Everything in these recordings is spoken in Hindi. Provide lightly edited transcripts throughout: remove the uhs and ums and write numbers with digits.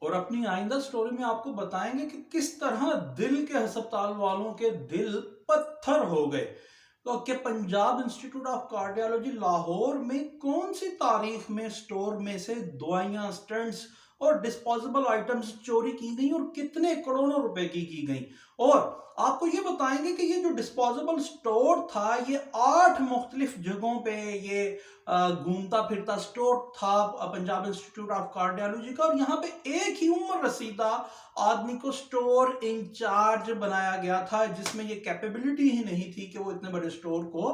और अपनी आइंदा स्टोरी में आपको बताएंगे कि किस तरह दिल के अस्पताल वालों के दिल पत्थर हो गए। तो कि Punjab institute of cardiology Lahore में कौन सी तारीख में स्टोर में से दवाइयां, स्टंट्स और डिस्पोजेबल आइटम्स चोरी की गई और कितने करोड़ों रुपए की गई। और आपको ये बताएंगे कि ये जो डिस्पोजेबल स्टोर था ये 8 मुख्तलिफ जगहों पे ये घूमता फिरता स्टोर था पंजाब इंस्टीट्यूट ऑफ कार्डियोलॉजी का। और यहाँ पे एक ही उम्र रसीदा आदमी को स्टोर इंचार्ज बनाया गया था, जिसमें ये कैपेबिलिटी ही नहीं थी कि वो इतने बड़े स्टोर को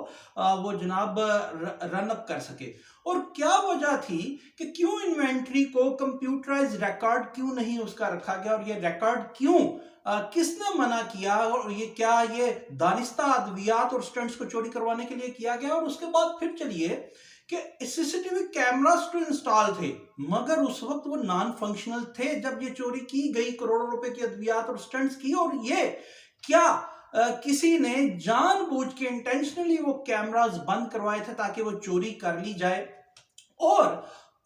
वो जनाब रन अप कर सके। और क्या वजह थी कि क्यों इन्वेंट्री को कंप्यूटराइज रिकॉर्ड क्यों नहीं उसका रखा गया, और ये रिकॉर्ड क्यों किसने मना किया, और ये क्या ये दानिस्ता अद्वियात और स्टंट्स को चोरी करवाने के लिए किया गया। और उसके बाद फिर चलिए कि सीसीटीवी कैमरास तो इंस्टॉल थे मगर उस वक्त वो नॉन फंक्शनल थे जब ये चोरी की गई, करोड़ों रुपए की अद्वियात और स्टंट्स की। और ये क्या किसी ने जानबूझ के इंटेंशनली वो कैमरास बंद करवाए थे ताकि वो चोरी कर ली जाए। और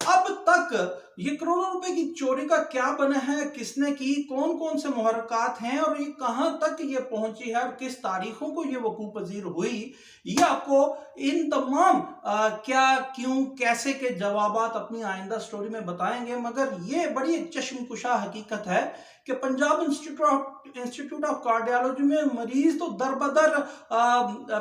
अब तक ये करोड़ों रुपए की चोरी का क्या बना है, किसने की, कौन कौन से मुहर्रकात हैं और ये कहां तक ये पहुंची है और किस तारीखों को ये वकूफ पजीर हुई, ये आपको इन तमाम क्या, क्यों, कैसे के जवाबात अपनी आइंदा स्टोरी में बताएंगे। मगर ये बड़ी चश्मकुशा हकीकत है कि पंजाब इंस्टीट्यूट ऑफ कार्डियोलॉजी में मरीज तो दरबदर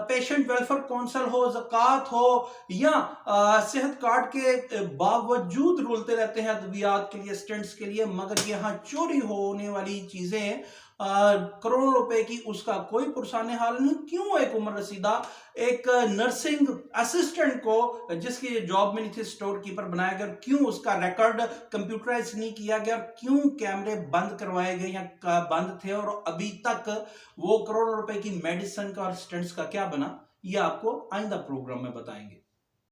पेशेंट वेलफेयर काउंसिल हो, ज़कात हो या सेहत कार्ड के बावजूद रुलते रहते हैं अद्वियात के लिए, स्टेंट्स के लिए, मगर यहाँ चोरी होने वाली चीजें करोड़ों रुपए की, उसका कोई पुरसाने हाल नहीं। क्यों एक उम्र रसीदा एक नर्सिंग असिस्टेंट को जिसकी जॉब में नहीं थी स्टोर कीपर बनाया गया, क्यों उसका रिकॉर्ड कंप्यूटराइज नहीं किया गया, क्यों कैमरे बंद करवाए गए या बंद थे, और अभी तक वो करोड़ों रुपए की मेडिसिन का और स्टेंट्स का क्या बना, ये आपको आइंदा प्रोग्राम में बताएंगे।